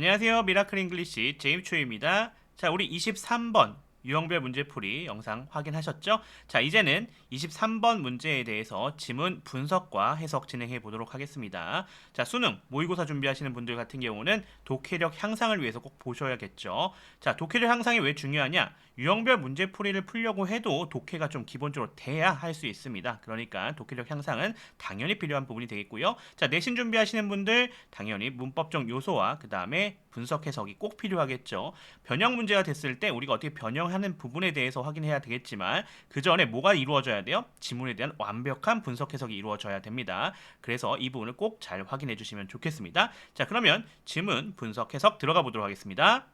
안녕하세요. 미라클 잉글리시 제임초입니다. 자, 우리 23번 유형별 문제풀이 영상 확인하셨죠? 자, 이제는 23번 문제에 대해서 지문 분석과 해석 진행해 보도록 하겠습니다. 자, 수능, 모의고사 준비하시는 분들 같은 경우는 독해력 향상을 위해서 꼭 보셔야겠죠. 자, 독해력 향상이 왜 중요하냐? 유형별 문제풀이를 풀려고 해도 독해가 좀 기본적으로 돼야 할 수 있습니다. 그러니까 독해력 향상은 당연히 필요한 부분이 되겠고요. 자, 내신 준비하시는 분들 당연히 문법적 요소와 그 다음에 분석 해석이 꼭 필요하겠죠. 변형 문제가 됐을 때 우리가 어떻게 변형하는 부분에 대해서 확인해야 되겠지만 그 전에 뭐가 이루어져야 돼요? 지문에 대한 완벽한 분석 해석이 이루어져야 됩니다. 그래서 이 부분을 꼭 잘 확인해 주시면 좋겠습니다. 자, 그러면 지문 분석 해석 들어가 보도록 하겠습니다.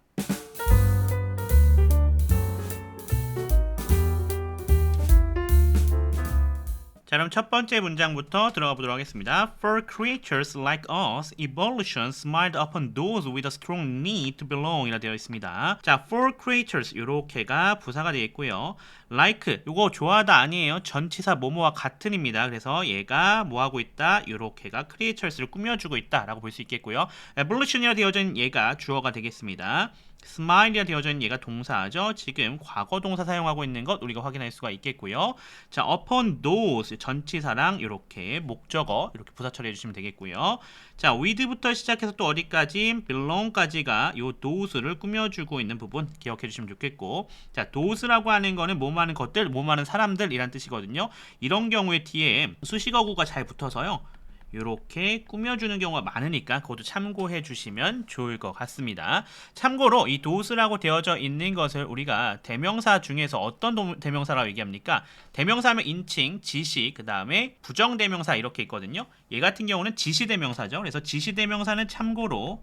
자, 그럼 첫 번째 문장부터 들어가 보도록 하겠습니다. For creatures like us, evolution smiled upon those with a strong need to belong 이라 되어 있습니다. 자, for creatures 요렇게가 부사가 되겠고요. like 요거 좋아하다 아니에요. 전치사 뭐뭐와 같은입니다. 그래서 얘가 뭐하고 있다? 요렇게가 creatures를 꾸며주고 있다라고 볼 수 있겠고요. evolution이라 되어져 있는 얘가 주어가 되겠습니다. smile이라 되어져 있는 얘가 동사죠. 지금 과거 동사 사용하고 있는 것 우리가 확인할 수가 있겠고요. 자, upon those 전치사랑 이렇게 목적어 이렇게 부사 처리해 주시면 되겠고요. 자, with부터 시작해서 또 어디까지 belong까지가 요 those를 꾸며주고 있는 부분 기억해 주시면 좋겠고, 자, those라고 하는 거는 뭐뭐 하는 것들, 뭐뭐 하는 사람들 이란 뜻이거든요. 이런 경우에 뒤에 수식어구가 잘 붙어서요. 이렇게 꾸며주는 경우가 많으니까 그것도 참고해 주시면 좋을 것 같습니다. 참고로 이 도스라고 되어져 있는 것을 우리가 대명사 중에서 어떤 대명사라고 얘기합니까? 대명사하면 인칭, 지시, 그 다음에 부정대명사 이렇게 있거든요. 얘 같은 경우는 지시대명사죠. 그래서 지시대명사는 참고로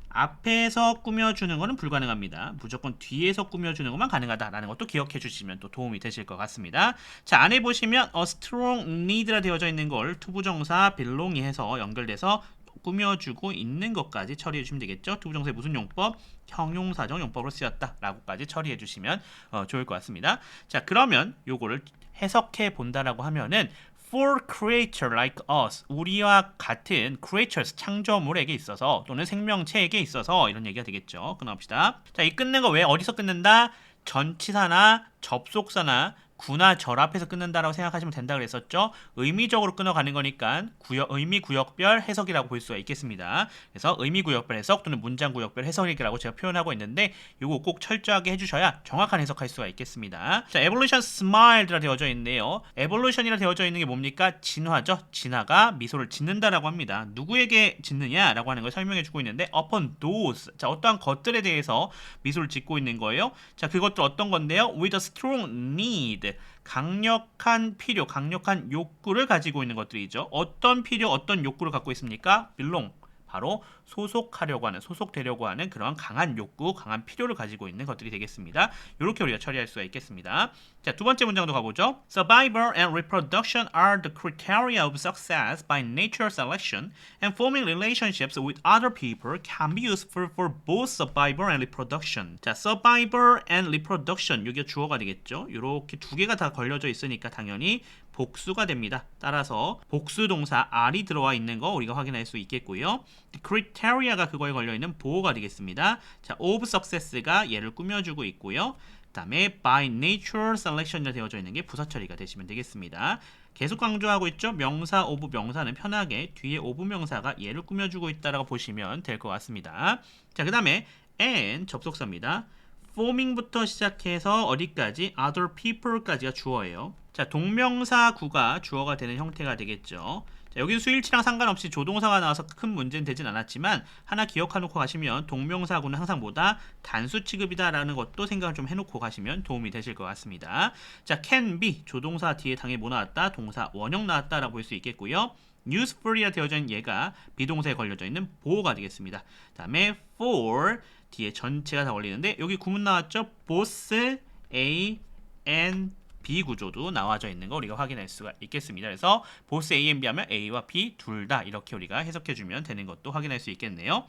앞에서 꾸며주는 것은 불가능합니다. 무조건 뒤에서 꾸며주는 것만 가능하다라는 것도 기억해 주시면 또 도움이 되실 것 같습니다. 자, 안에 보시면 a strong need라 되어져 있는 걸 투부정사 belong이 해서 연결돼서 꾸며주고 있는 것까지 처리해 주시면 되겠죠. 투부정사의 무슨 용법? 형용사적 용법으로 쓰였다라고까지 처리해 주시면 좋을 것 같습니다. 자, 그러면 요거를 해석해 본다라고 하면은 For creature like us, 우리와 같은 creatures, 창조물에게 있어서 또는 생명체에게 있어서 이런 얘기가 되겠죠. 끊어봅시다. 자, 이 끊는 거 왜 어디서 끊는다? 전치사나 접속사나 구나 절 앞에서 끊는다라고 생각하시면 된다 그랬었죠. 의미적으로 끊어가는 거니까 의미 구역별 해석이라고 볼 수가 있겠습니다. 그래서 의미 구역별 해석 또는 문장 구역별 해석이라고 제가 표현하고 있는데 이거 꼭 철저하게 해주셔야 정확한 해석할 수가 있겠습니다. 자, evolution smiled라 되어져 있네요. evolution이라 되어져 있는 게 뭡니까? 진화죠. 진화가 미소를 짓는다라고 합니다. 누구에게 짓느냐라고 하는 걸 설명해주고 있는데 upon those, 자, 어떠한 것들에 대해서 미소를 짓고 있는 거예요. 자, 그것들 어떤 건데요? with a strong need, 강력한 필요, 강력한 욕구를 가지고 있는 것들이죠. 어떤 필요, 어떤 욕구를 갖고 있습니까? belong, 바로 소속하려고 하는, 소속되려고 하는 그런 강한 욕구, 강한 필요를 가지고 있는 것들이 되겠습니다. 이렇게 우리가 처리할 수가 있겠습니다. 자, 두 번째 문장도 가보죠. Survival and reproduction are the criteria of success by natural selection, and forming relationships with other people can be useful for both survival and reproduction. 자, survival and reproduction, 이게 주어가 되겠죠. 이렇게 두 개가 다 걸려져 있으니까 당연히 복수가 됩니다. 따라서 복수 동사 R이 들어와 있는 거 우리가 확인할 수 있겠고요. criteria가 그거에 걸려있는 보호가 되겠습니다. 자, of success가 얘를 꾸며주고 있고요. 그 다음에 by natural selection이라 되어져 있는 게 부사 처리가 되시면 되겠습니다. 계속 강조하고 있죠. 명사, of 명사는 편하게 뒤에 of 명사가 얘를 꾸며주고 있다라고 보시면 될 것 같습니다. 자, 그 다음에 and 접속사입니다. forming부터 시작해서 어디까지? other people까지가 주어예요. 자, 동명사구가 주어가 되는 형태가 되겠죠. 자, 여기는 수일치랑 상관없이 조동사가 나와서 큰 문제는 되진 않았지만 하나 기억해놓고 가시면 동명사구는 항상 뭐다? 단수 취급이다라는 것도 생각을 좀 해놓고 가시면 도움이 되실 것 같습니다. 자, can be, 조동사 뒤에 당연히 뭐 나왔다? 동사 원형 나왔다라고 볼 수 있겠고요. useful이라 되어져 있는 얘가 비동사에 걸려져 있는 보호가 되겠습니다. 그 다음에 for, 뒤에 전체가 다 걸리는데 여기 구문 나왔죠? both A and B 구조도 나와져 있는 거 우리가 확인할 수가 있겠습니다. 그래서 both A and B 하면 A와 B 둘 다 이렇게 우리가 해석해주면 되는 것도 확인할 수 있겠네요.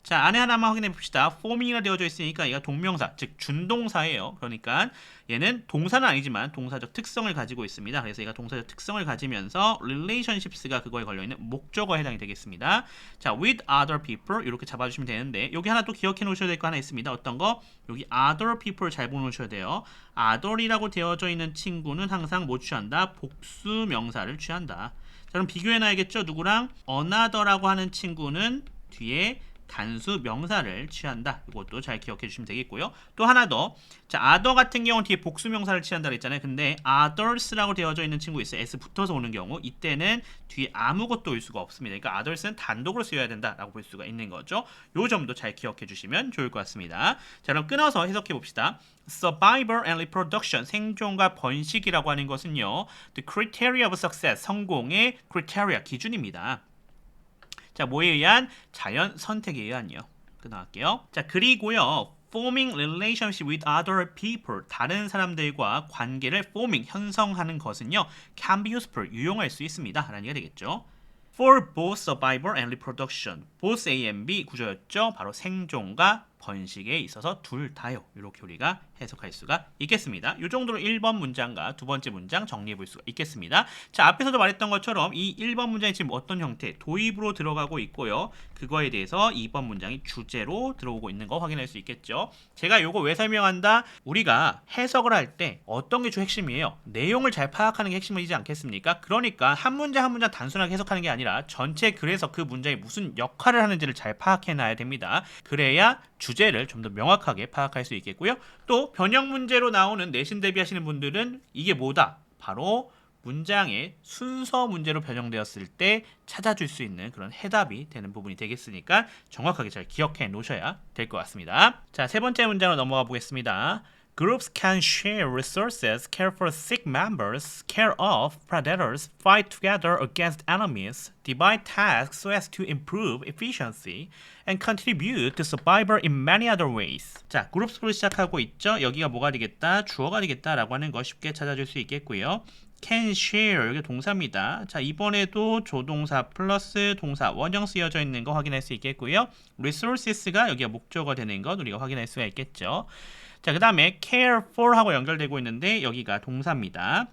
자, 안에 하나만 확인해 봅시다. forming이라 되어져 있으니까 얘가 동명사, 즉 준동사예요. 그러니까 얘는 동사는 아니지만 동사적 특성을 가지고 있습니다. 그래서 얘가 동사적 특성을 가지면서 relationships가 그거에 걸려있는 목적어에 해당이 되겠습니다. 자, with other people 이렇게 잡아주시면 되는데 여기 하나 또 기억해 놓으셔야 될 거 하나 있습니다. 어떤 거? 여기 other people 잘 보놓으셔야 돼요. other이라고 되어져 있는 친구는 항상 뭐 취한다? 복수 명사를 취한다. 자, 그럼 비교해놔야겠죠? 누구랑? another라고 하는 친구는 뒤에 단수 명사를 취한다. 이것도 잘 기억해 주시면 되겠고요. 또 하나 더. 자, other 같은 경우는 뒤에 복수 명사를 취한다 그랬잖아요. 근데 others라고 되어져 있는 친구 있어요. s 붙어서 오는 경우 이때는 뒤에 아무것도 올 수가 없습니다. 그러니까 others는 단독으로 쓰여야 된다라고 볼 수가 있는 거죠. 요 점도 잘 기억해 주시면 좋을 것 같습니다. 자, 그럼 끊어서 해석해 봅시다. Survival and reproduction, 생존과 번식이라고 하는 것은요. The criteria of success, 성공의 criteria, 기준입니다. 자, 뭐에 의한? 자연 선택에 의한요. 끊어갈게요. 자, 그리고요. forming relationship with other people, 다른 사람들과 관계를 forming, 형성하는 것은요. can be useful, 유용할 수 있습니다. 라는 얘기가 되겠죠. For both survival and reproduction, both A and B 구조였죠. 바로 생존과 번식에 있어서 둘 다요. 이렇게 우리가 해석할 수가 있겠습니다. 이 정도로 1번 문장과 두 번째 문장 정리해 볼 수가 있겠습니다. 자, 앞에서도 말했던 것처럼 이 1번 문장이 지금 어떤 형태? 도입으로 들어가고 있고요. 그거에 대해서 2번 문장이 주제로 들어오고 있는 거 확인할 수 있겠죠. 제가 요거 왜 설명한다? 우리가 해석을 할 때 어떤 게 주 핵심이에요? 내용을 잘 파악하는 게 핵심이지 않겠습니까? 그러니까 한 문장 한 문장 단순하게 해석하는 게 아니라 전체 글에서 그 문장이 무슨 역할을 하는지를 잘 파악해 놔야 됩니다. 그래야 주제를 좀 더 명확하게 파악할 수 있겠고요. 또 변형 문제로 나오는 내신 대비하시는 분들은 이게 뭐다? 바로 문장의 순서 문제로 변형되었을 때 찾아줄 수 있는 그런 해답이 되는 부분이 되겠으니까 정확하게 잘 기억해 놓으셔야 될 것 같습니다. 자, 세 번째 문장으로 넘어가 보겠습니다. Groups can share resources, care for sick members, scare off predators, fight together against enemies, divide tasks so as to improve efficiency, and contribute to survival in many other ways. 자, 그룹스로 시작하고 있죠. 여기가 뭐가 되겠다? 주어가 되겠다라고 하는 거 쉽게 찾아줄 수 있겠고요. can share, 여기 동사입니다. 자, 이번에도 조동사 플러스 동사 원형 쓰여져 있는 거 확인할 수 있겠고요. resources가 여기가 목적어가 되는 것 우리가 확인할 수가 있겠죠. 자, 그 다음에 care for 하고 연결되고 있는데 여기가 동사입니다.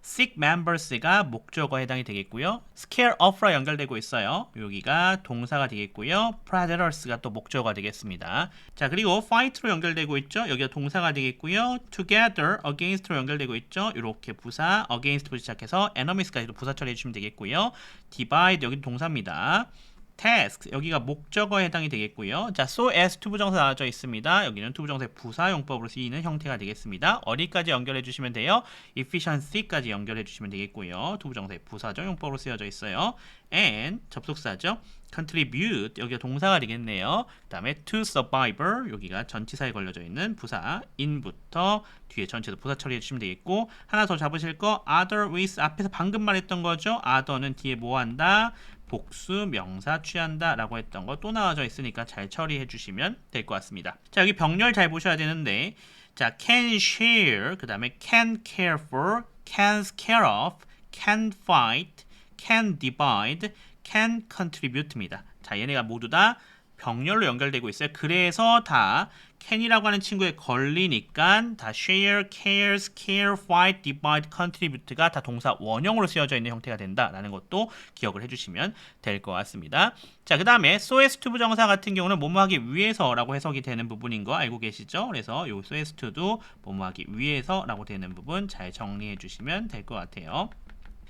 sick members가 목적어에 해당이 되겠고요. scare off라 연결되고 있어요. 여기가 동사가 되겠고요. predators가 또 목적어가 되겠습니다. 자, 그리고 fight로 연결되고 있죠. 여기가 동사가 되겠고요. together against로 연결되고 있죠. 이렇게 부사 against부터 시작해서 enemies까지도 부사 처리해 주시면 되겠고요. divide 여기 동사입니다. task 여기가 목적어에 해당이 되겠고요. 자, so as 투부정사 나와져 있습니다. 여기는 투부정사의 부사용법으로 쓰이는 형태가 되겠습니다. 어디까지 연결해 주시면 돼요? efficiency까지 연결해 주시면 되겠고요. 투부정사의 부사적 용법으로 쓰여져 있어요. and 접속사죠. contribute 여기가 동사가 되겠네요. 그 다음에 to survivor 여기가 전치사에 걸려져 있는 부사 in부터 뒤에 전체도 부사 처리해 주시면 되겠고 하나 더 잡으실 거 other with 앞에서 방금 말했던 거죠. other는 뒤에 뭐 한다? 복수 명사 취한다 라고 했던 거 또 나와져 있으니까 잘 처리해 주시면 될 것 같습니다. 자, 여기 병렬 잘 보셔야 되는데 자, can share 그 다음에 can care for, can scare off, can fight, can divide, can contribute입니다. 자, 얘네가 모두 다 병렬로 연결되고 있어요. 그래서 다 can이라고 하는 친구에 걸리니까 다 share, care, scare, fight, divide, contribute가 다 동사 원형으로 쓰여져 있는 형태가 된다라는 것도 기억을 해주시면 될 것 같습니다. 자, 그 다음에 so as to 부정사 같은 경우는 뭐뭐하기 위해서라고 해석이 되는 부분인 거 알고 계시죠? 그래서 요 so as to도 뭐뭐하기 위해서라고 되는 부분 잘 정리해 주시면 될 것 같아요.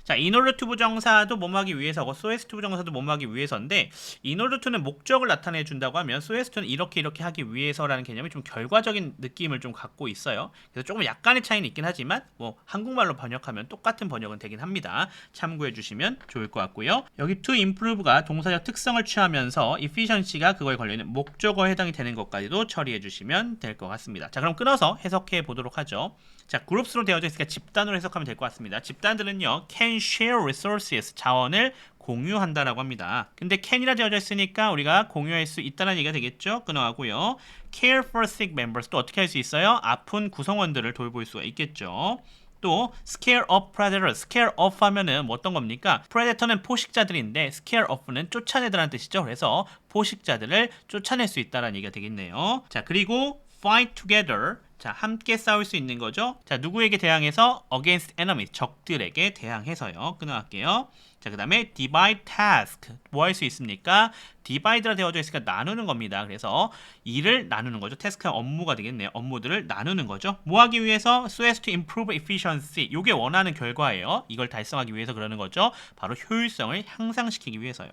자, in order to 부정사도 뭐뭐하기 위해서고 so as to 부정사도 뭐뭐하기 위해서인데 in order to는 목적을 나타내 준다고 하면 so as to는 이렇게 하기 위해서라는 개념이 좀 결과적인 느낌을 좀 갖고 있어요. 그래서 조금 약간의 차이는 있긴 하지만 뭐 한국말로 번역하면 똑같은 번역은 되긴 합니다. 참고해 주시면 좋을 것 같고요. 여기 to improve가 동사적 특성을 취하면서 efficiency가 그거에 걸려있는 목적어에 해당이 되는 것까지도 처리해 주시면 될 것 같습니다. 자, 그럼 끊어서 해석해 보도록 하죠. 자, 그룹스로 되어져 있으니까 집단으로 해석하면 될 것 같습니다. 집단들은요, can share resources, 자원을 공유한다라고 합니다. 근데 can이라 되어져 있으니까 우리가 공유할 수 있다는 얘기가 되겠죠? 끊어가고요. care for sick members, 또 어떻게 할 수 있어요? 아픈 구성원들을 돌볼 수가 있겠죠. 또 scare off predator, scare off 하면은 뭐 어떤 겁니까? predator는 포식자들인데 scare off는 쫓아내다라는 뜻이죠. 그래서 포식자들을 쫓아낼 수 있다라는 얘기가 되겠네요. 자, 그리고 fight together. 자, 함께 싸울 수 있는 거죠. 자, 누구에게 대항해서? against enemies, 적들에게 대항해서요. 끊어갈게요. 자, 그 다음에 divide task. 뭐 할 수 있습니까? divide라 되어져 있으니까 나누는 겁니다. 그래서 일을 나누는 거죠. task가 업무가 되겠네요. 업무들을 나누는 거죠. 뭐 하기 위해서? so as to improve efficiency. 이게 원하는 결과예요. 이걸 달성하기 위해서 그러는 거죠. 바로 효율성을 향상시키기 위해서요.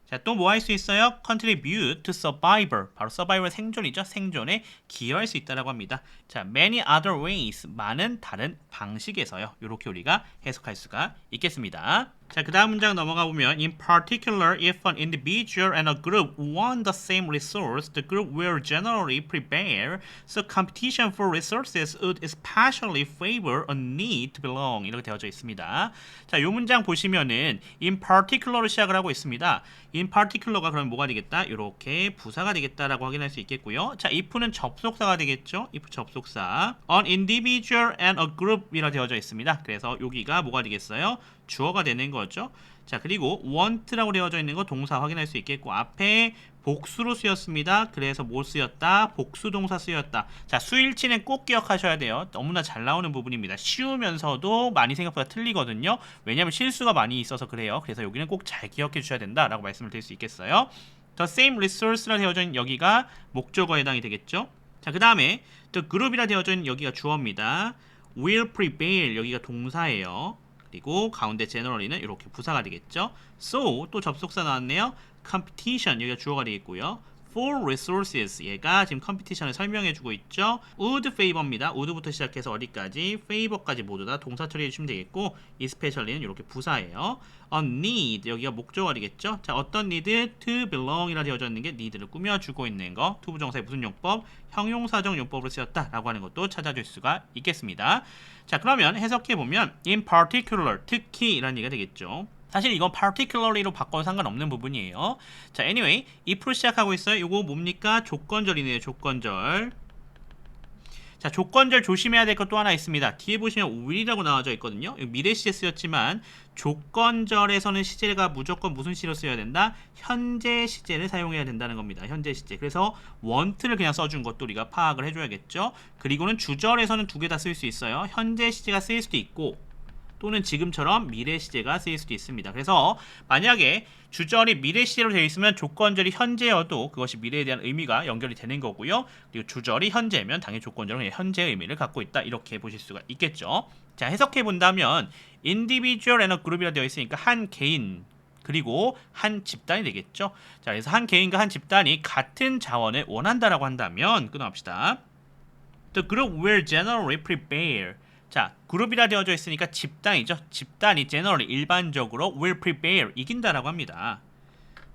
자, 또 뭐 할 수 있어요? contribute to survival. 바로 survival 생존이죠. 생존에 기여할 수 있다라고 합니다. 자, many other ways. 많은 다른 방식에서요. 이렇게 우리가 해석할 수가 있겠습니다. 자, 그 다음 문장 넘어가 보면 in particular, if an individual and a group want the same resource, the group will generally prevail. So competition for resources would especially favor a need to belong. 이렇게 되어져 있습니다. 자, 이 문장 보시면은 in particular로 시작을 하고 있습니다. in particular가 그러면 뭐가 되겠다? 이렇게 부사가 되겠다라고 확인할 수 있겠고요. 자, if는 접속사가 되겠죠? if 접속사. an individual and a group이라 되어져 있습니다. 그래서 여기가 뭐가 되겠어요? 주어가 되는 거죠. 자, 그리고 want라고 되어져 있는 거 동사 확인할 수 있겠고 앞에 복수로 쓰였습니다. 그래서 뭐 쓰였다? 복수 동사 쓰였다. 자, 수일치는 꼭 기억하셔야 돼요. 너무나 잘 나오는 부분입니다. 쉬우면서도 많이 생각보다 틀리거든요. 왜냐하면 실수가 많이 있어서 그래요. 그래서 여기는 꼭 잘 기억해 주셔야 된다라고 말씀을 드릴 수 있겠어요. The same resource라 되어져 있는 여기가 목적어에 해당이 되겠죠. 자, 그 다음에 the group이라 되어져 있는 여기가 주어입니다. will prevail 여기가 동사예요. 그리고 가운데 generally는 이렇게 부사가 되겠죠. So 또 접속사 나왔네요. competition 여기가 주어가 되겠고요. for resources 얘가 지금 competition을 설명해주고 있죠. would favor입니다. would부터 시작해서 어디까지 favor까지 모두 다 동사 처리해 주시면 되겠고 especially는 이렇게 부사예요. a need 여기가 목적어가 되겠죠. 자, 어떤 need? to belong이라 되어져 있는 게 need를 꾸며주고 있는 거. to 부정사의 무슨 용법? 형용사적 용법으로 쓰였다라고 하는 것도 찾아줄 수가 있겠습니다. 자, 그러면 해석해보면 in particular 특히 이라는 얘기가 되겠죠. 사실 이건 particularly로 바꿔도 상관없는 부분이에요. 자, anyway, if로 시작하고 있어요. 이거 뭡니까? 조건절이네요. 조건절. 자, 조건절 조심해야 될 것 또 하나 있습니다. 뒤에 보시면 will이라고 나와져 있거든요. 미래 시제 쓰였지만 조건절에서는 시제가 무조건 무슨 시로 쓰여야 된다? 현재 시제를 사용해야 된다는 겁니다. 현재 시제. 그래서 want를 그냥 써준 것도 우리가 파악을 해줘야겠죠. 그리고는 주절에서는 두 개 다 쓸 수 있어요. 현재 시제가 쓰일 수도 있고 또는 지금처럼 미래 시제가 쓰일 수도 있습니다. 그래서 만약에 주절이 미래 시제로 되어 있으면 조건절이 현재여도 그것이 미래에 대한 의미가 연결이 되는 거고요. 그리고 주절이 현재면 당연히 조건절은 현재의 의미를 갖고 있다. 이렇게 보실 수가 있겠죠. 자, 해석해 본다면 individual and a group이라 되어 있으니까 한 개인 그리고 한 집단이 되겠죠. 자, 그래서 한 개인과 한 집단이 같은 자원을 원한다라고 한다면 끊어갑시다. The group will generally prevail. 자, 그룹이라 되어져 있으니까 집단이죠. 집단이 generally 일반적으로 will prevail 이긴다라고 합니다.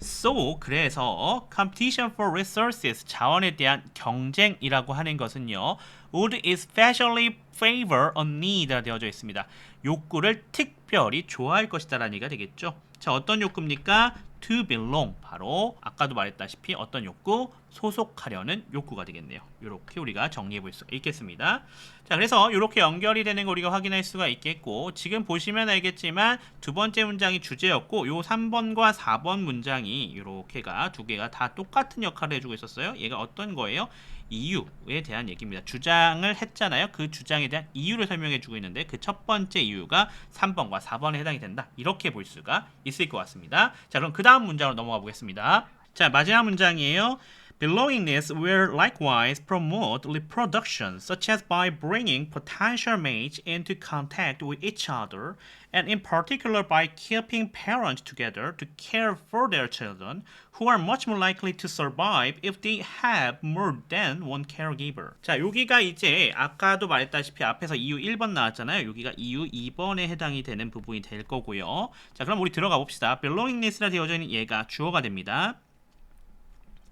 So 그래서 competition for resources 자원에 대한 경쟁이라고 하는 것은요. would especially favor a need라 되어져 있습니다. 욕구를 특별히 좋아할 것이다라는 얘기가 되겠죠. 자, 어떤 욕구입니까? to belong 바로 아까도 말했다시피 어떤 욕구? 소속하려는 욕구가 되겠네요. 이렇게 우리가 정리해 볼 수가 있겠습니다. 자, 그래서 이렇게 연결이 되는 거 우리가 확인할 수가 있겠고 지금 보시면 알겠지만 두 번째 문장이 주제였고 요 3번과 4번 문장이 이렇게가 두 개가 다 똑같은 역할을 해주고 있었어요. 얘가 어떤 거예요? 이유에 대한 얘기입니다. 주장을 했잖아요. 그 주장에 대한 이유를 설명해 주고 있는데 그 첫 번째 이유가 3번과 4번에 해당이 된다. 이렇게 볼 수가 있을 것 같습니다. 자, 그럼 그 다음 문장으로 넘어가 보겠습니다. 자, 마지막 문장이에요. Belongingness will likewise promote reproduction, such as by bringing potential mates into contact with each other, and in particular by keeping parents together to care for their children, who are much more likely to survive if they have more than one caregiver. 자, 여기가 이제 아까도 말했다시피 앞에서 이유 1번 나왔잖아요. 여기가 이유 2번에 해당이 되는 부분이 될 거고요. 자, 그럼 우리 들어가 봅시다. Belongingness라 되어져 있는 얘가 주어가 됩니다.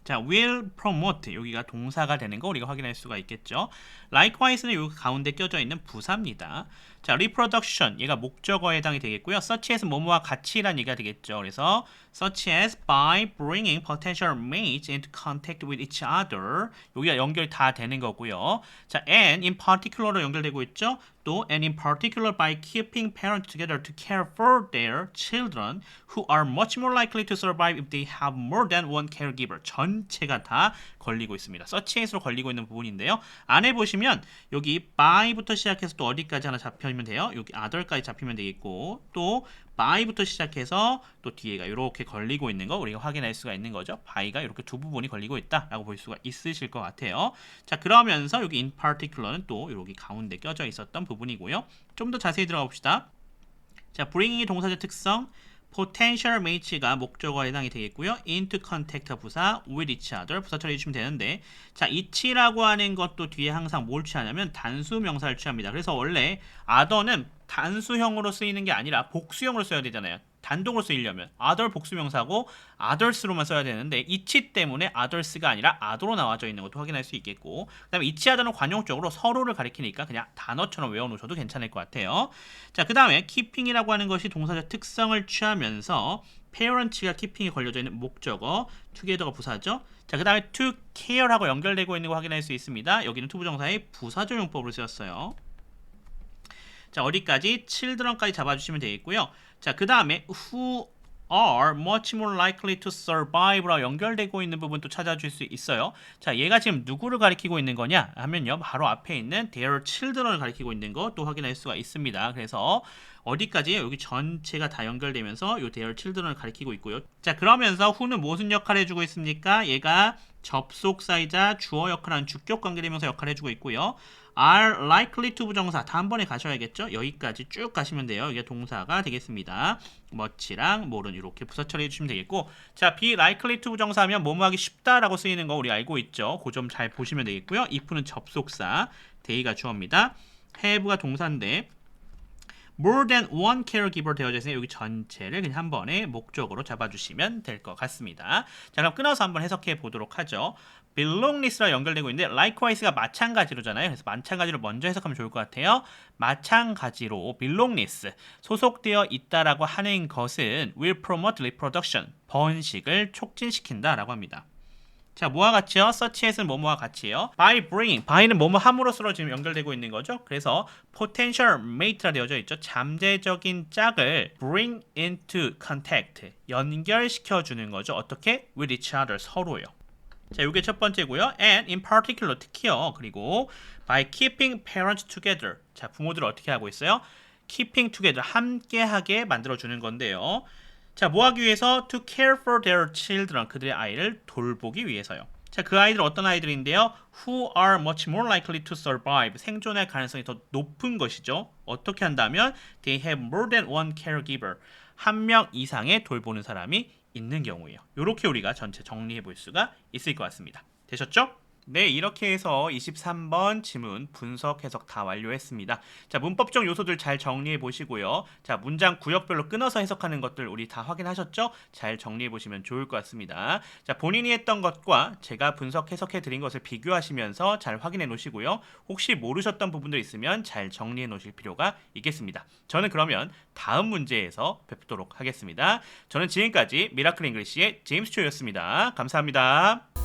자, will promote 여기가 동사가 되는 거 우리가 확인할 수가 있겠죠. Likewise는 여기 가운데 껴져 있는 부사입니다. 자, reproduction 얘가 목적어에 해당이 되겠고요. such as 뭐뭐와 같이란 얘기가 되겠죠. 그래서 such as by bringing potential mates into contact with each other. 여기가 연결이 다 되는 거고요. 자, and in particular로 연결되고 있죠. 또 and in particular by keeping parents together to care for their children who are much more likely to survive if they have more than one caregiver. 전체가 다 걸리고 있습니다. such as로 걸리고 있는 부분인데요. 안에 보시면 여기 by부터 시작해서 또 어디까지 하나 잡히면 돼요. 여기 other까지 잡히면 되겠고 또 by부터 시작해서 또 뒤에가 이렇게 걸리고 있는 거 우리가 확인할 수가 있는 거죠. by가 이렇게 두 부분이 걸리고 있다라고 볼 수가 있으실 것 같아요. 자, 그러면서 여기 in particular는 또 여기 가운데 껴져 있었던 부분이고요. 좀 더 자세히 들어가 봅시다. 자, bringing이 동사의 특성, potential mates가 목적어에 해당이 되겠고요. into contact 부사, with each other 부사 처리해 주시면 되는데 자, each라고 하는 것도 뒤에 항상 뭘 취하냐면 단수 명사를 취합니다. 그래서 원래 other는 단수형으로 쓰이는 게 아니라 복수형으로 써야 되잖아요. 단독으로 쓰이려면 other 복수명사고 others로만 써야 되는데 each 때문에 others가 아니라 other로 나와져 있는 것도 확인할 수 있겠고 그 다음에 each other는 관용적으로 서로를 가리키니까 그냥 단어처럼 외워놓으셔도 괜찮을 것 같아요. 자, 그 다음에 keeping이라고 하는 것이 동사적 특성을 취하면서 parents가 keeping이 걸려져 있는 목적어 together가 부사죠. 자, 그 다음에 to care하고 연결되고 있는 거 확인할 수 있습니다. 여기는 투부정사의 부사적 용법으로 쓰였어요. 자, 어디까지? children까지 잡아주시면 되겠고요. 자, 그 다음에 who are much more likely to survive라고 연결되고 있는 부분도 찾아줄 수 있어요. 자, 얘가 지금 누구를 가리키고 있는 거냐 하면요. 바로 앞에 있는 their children을 가리키고 있는 거 또 확인할 수가 있습니다. 그래서 어디까지요? 여기 전체가 다 연결되면서 이 their children을 가리키고 있고요. 자, 그러면서 who는 무슨 역할을 해주고 있습니까? 얘가 접속사이자 주어 역할하는 주격 관계대명사 역할을 해주고 있고요. are likely to 부정사 다음번에 가셔야겠죠? 여기까지 쭉 가시면 돼요. 이게 동사가 되겠습니다. much랑 more는 이렇게 부사 처리해 주시면 되겠고 자, be likely to 부정사하면 뭐뭐 하기 쉽다라고 쓰이는 거 우리 알고 있죠? 그 점 잘 보시면 되겠고요. if는 접속사, they가 주어입니다. have가 동사인데 more than one caregiver 되어져 있으니 여기 전체를 그냥 한 번에 목적으로 잡아주시면 될 것 같습니다. 자, 그럼 끊어서 한번 해석해 보도록 하죠. belongingness랑 연결되고 있는데 likewise가 마찬가지로잖아요. 그래서 마찬가지로 먼저 해석하면 좋을 것 같아요. 마찬가지로 belongingness 소속되어 있다라고 하는 것은 will promote reproduction 번식을 촉진시킨다라고 합니다. 자, 뭐와 같이요? such as는 뭐뭐와 같이요? by bringing, by는 뭐뭐 함으로써 지금 연결되고 있는 거죠. 그래서 potential mate라 되어져 있죠. 잠재적인 짝을 bring into contact, 연결시켜 주는 거죠. 어떻게? with each other, 서로요. 자, 이게 첫 번째고요. and in particular, 특히요. 그리고 by keeping parents together. 자, 부모들을 어떻게 하고 있어요? keeping together, 함께하게 만들어주는 건데요. 자, 뭐 하기 위해서? to care for their children, 그들의 아이를 돌보기 위해서요. 자, 그 아이들 어떤 아이들인데요? who are much more likely to survive, 생존할 가능성이 더 높은 것이죠. 어떻게 한다면? they have more than one caregiver, 한 명 이상의 돌보는 사람이 있는 경우예요. 이렇게 우리가 전체 정리해 볼 수가 있을 것 같습니다. 되셨죠? 네, 이렇게 해서 23번 지문 분석 해석 다 완료했습니다. 자, 문법적 요소들 잘 정리해 보시고요. 자, 문장 구역별로 끊어서 해석하는 것들 우리 다 확인하셨죠? 잘 정리해 보시면 좋을 것 같습니다. 자, 본인이 했던 것과 제가 분석 해석해 드린 것을 비교하시면서 잘 확인해 놓으시고요. 혹시 모르셨던 부분도 있으면 잘 정리해 놓으실 필요가 있겠습니다. 저는 그러면 다음 문제에서 뵙도록 하겠습니다. 저는 지금까지 미라클 잉글리시의 제임스 초였습니다. 감사합니다.